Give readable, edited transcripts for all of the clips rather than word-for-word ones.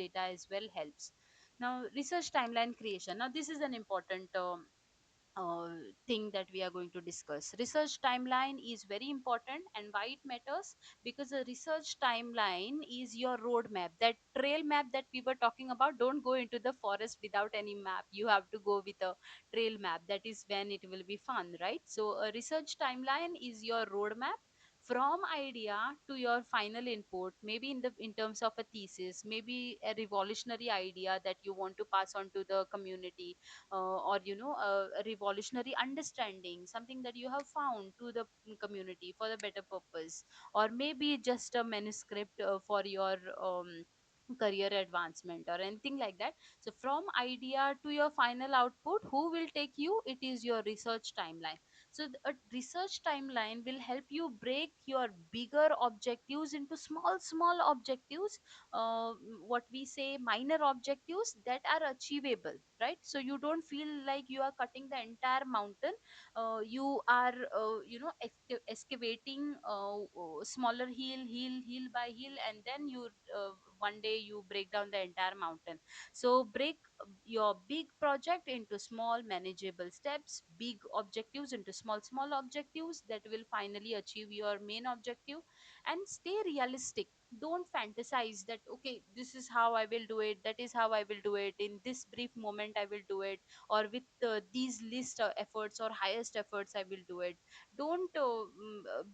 data as well helps. Now, research timeline creation. Now, this is an important uh, thing that we are going to discuss. Research timeline is very important, and why it matters? Because a research timeline is your roadmap, that trail map that we were talking about. Don't go into the forest without any map. You have to go with a trail map. That is when it will be fun, right? So a research timeline is your roadmap from idea to your final input, maybe in terms of a thesis, maybe a revolutionary idea that you want to pass on to the community, or a revolutionary understanding, something that you have found to the community for the better purpose, or maybe just a manuscript for your career advancement or anything like that. So from idea to your final output, who will take you? It is your research timeline. So a research timeline will help you break your bigger objectives into small objectives, uh, what we say minor objectives that are achievable, right? So you don't feel like you are cutting the entire mountain. You are excavating smaller hill by hill, and then you one day you break down the entire mountain. So break your big project into small manageable steps, big objectives into small objectives that will finally achieve your main objective. And stay realistic. Don't fantasize that okay, this is how I will do it, that is how I will do it, in this brief moment I will do it, or with these least efforts or highest efforts I will do it. Don't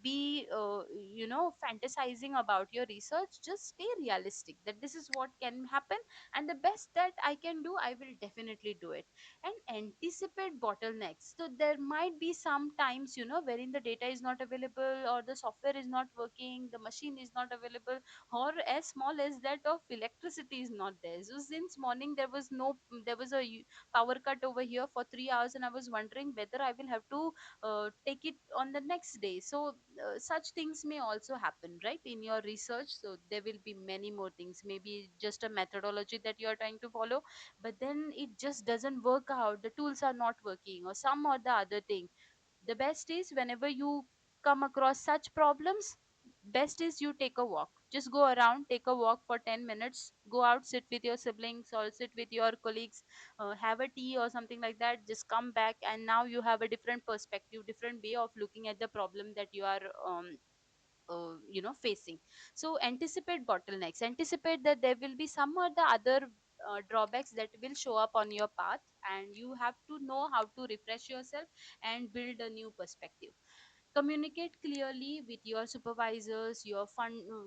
be fantasizing about your research. Just stay realistic that this is what can happen, and the best that I can do, I will definitely do it. And anticipate bottlenecks. So there might be some times, wherein the data is not available, or the software is not working, the machine is not available, or as small as that of electricity is not there. So since morning there was a power cut over here for 3 hours, and I was wondering whether I will have to take it on the next day. So such things may also happen, right, in your research. So there will be many more things, maybe just a methodology that you are trying to follow, but then it just doesn't work out, the tools are not working, or some or the other thing. The best is, whenever you come across such problems, best is you take a walk. Just go around, take a walk for 10 minutes, go out, sit with your siblings or sit with your colleagues, have a tea or something like that, just come back, and now you have a different perspective, different way of looking at the problem that you are facing. So anticipate bottlenecks, anticipate that there will be some or the other drawbacks that will show up on your path, and you have to know how to refresh yourself and build a new perspective. Communicate clearly with your supervisors, your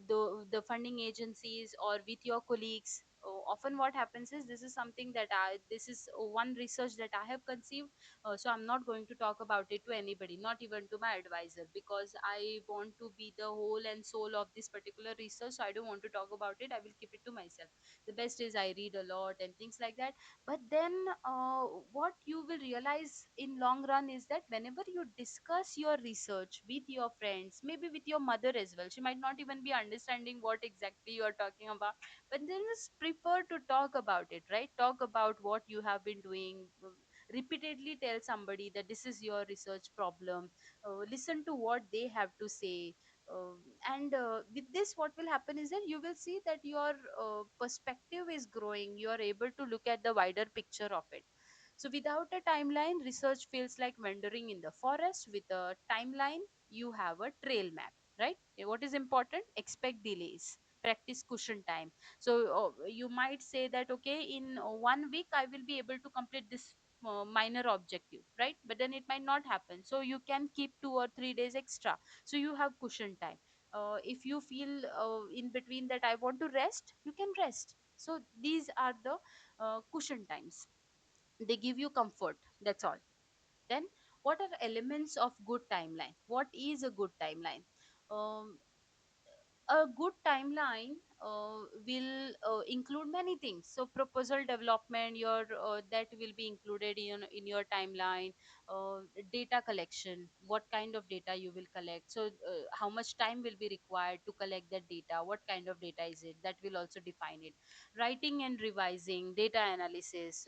the funding agencies, or with your colleagues. Often what happens is, this is one research that I have conceived. So I'm not going to talk about it to anybody, not even to my advisor, because I want to be the whole and soul of this particular research. So I don't want to talk about it, I will keep it to myself. The best is I read a lot and things like that. But then what you will realize in long run is that whenever you discuss your research with your friends, maybe with your mother as well, she might not even be understanding what exactly you are talking about, but then just prefer to talk about it, right? Talk about what you have been doing. Repeatedly tell somebody that this is your research problem. Listen to what they have to say. uh, and with this, what will happen is that you will see that your perspective is growing, you are able to look at the wider picture of it. So without a timeline, research feels like wandering in the forest. With a timeline, you have a trail map, right? What is important? Expect delays, practice cushion time. So you might say that okay, in 1 week I will be able to complete this minor objective, right? But then it might not happen, so you can keep 2 or 3 days extra, so you have cushion time. If you feel in between that I want to rest, you can rest. So these are the cushion times. They give you comfort, that's all. Then, what are elements of good timeline? What is a good timeline? um, a good timeline will include many things. So proposal development, your that will be included in your timeline. uh, data collection, what kind of data you will collect. So how much time will be required to collect that data, what kind of data is it, that will also define it. Writing and revising, data analysis.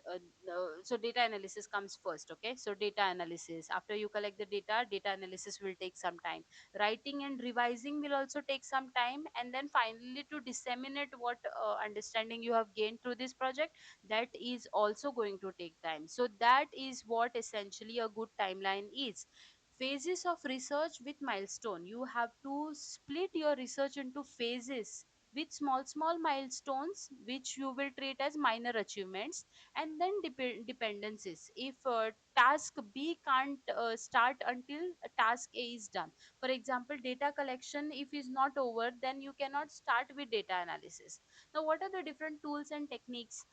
So data analysis comes first. Okay, so data analysis, after you collect the data, data analysis will take some time. Writing and revising will also take some time, and then finally to disseminate what understanding you have gained through this project, that is also going to take time. So that is what essentially a good timeline is. Phases of research with milestone, you have to split your research into phases with small milestones which you will treat as minor achievements. And then dependencies, if task B can't start until task A is done. For example, data collection if is not over, then you cannot start with data analysis. Now what are the different tools and techniques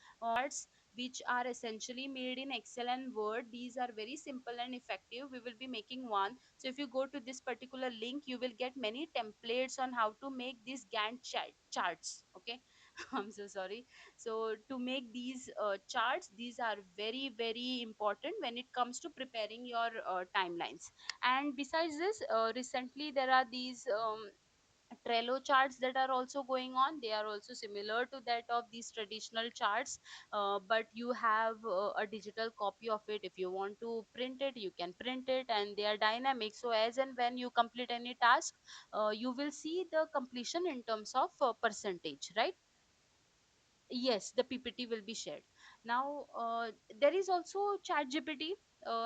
which are essentially made in Excel and Word? These are very simple and effective. We will be making one. So if you go to this particular link, you will get many templates on how to make these Gantt charts. Okay, I'm so sorry. So to make these charts, these are very very important when it comes to preparing your timelines. And besides this, recently there are these Trello charts that are also going on. They are also similar to that of these traditional charts, but you have a digital copy of it. If you want to print it, you can print it, and they are dynamic. So as and when you complete any task, you will see the completion in terms of percentage, right? Yes, the PPT will be shared. Now, there is also ChatGPT.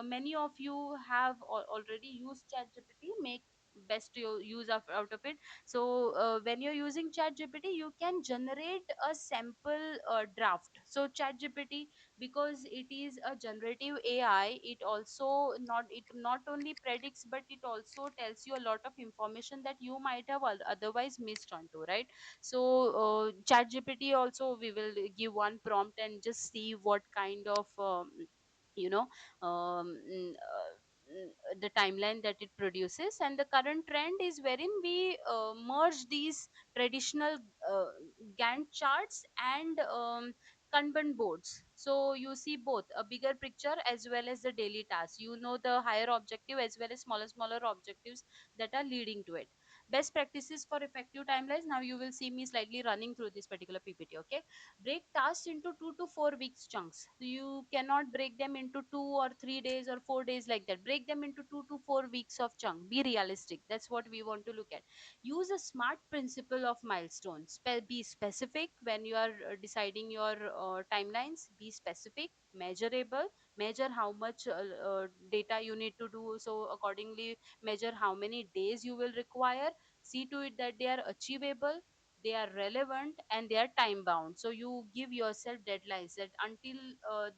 Many of you have already used ChatGPT. Make best use of out of it. So, when you're using ChatGPT, you can generate a sample draft. So, ChatGPT, because it is a generative AI, it not only predicts, but it also tells you a lot of information that you might have otherwise missed onto, right? So chat gpt also, we will give one prompt and just see what kind of you know the timeline that it produces. And the current trend is wherein we merge these traditional uh, Gantt charts and Kanban boards. So you see both a bigger picture as well as the daily tasks. You know the higher objective as well as smaller objectives that are leading to it. Best practices for effective timelines. Now you will see me slightly running through this particular PPT. Okay, break tasks into 2 to 4 weeks chunks. You cannot break them into 2 or 3 days or 4 days like that. Break them into 2 to 4 weeks of chunk. Be realistic. That's what we want to look at. Use a smart principle of milestones. Be specific when you are deciding your timelines. Be specific, measurable. Measure how much data you need to do, so accordingly measure how many days you will require. See to it that they are achievable, they are relevant, and they are time bound. So you give yourself deadlines that until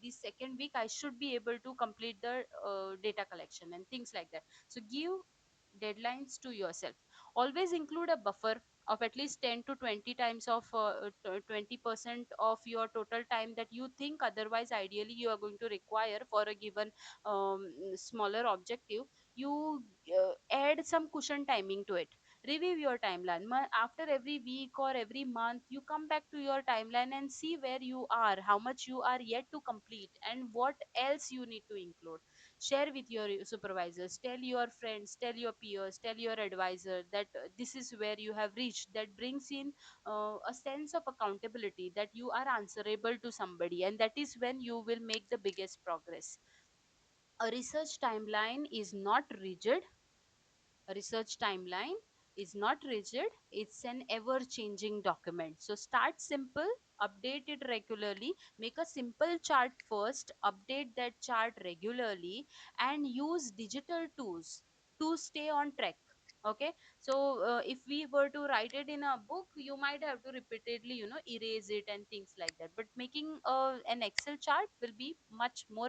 the second week I should be able to complete the data collection and things like that. So give deadlines to yourself. Always include a buffer of at least 10 to 20 times of 20% of your total time that you think otherwise ideally you are going to require for a given smaller objective. You add some cushion timing to it. Review your timeline. After every week or every month, you come back to your timeline and see where you are, how much you are yet to complete, and what else you need to include. Share with your supervisors, tell your friends, tell your peers, tell your advisor that this is where you have reached. That brings in a sense of accountability, that you are answerable to somebody, and that is when you will make the biggest progress. A research timeline is not rigid. A research timeline is not rigid, it's an ever changing document. So start simple, update it regularly, make a simple chart first, update that chart regularly, and use digital tools to stay on track. Okay, so if we were to write it in a book, you might have to repeatedly erase it and things like that, but making an Excel chart will be much more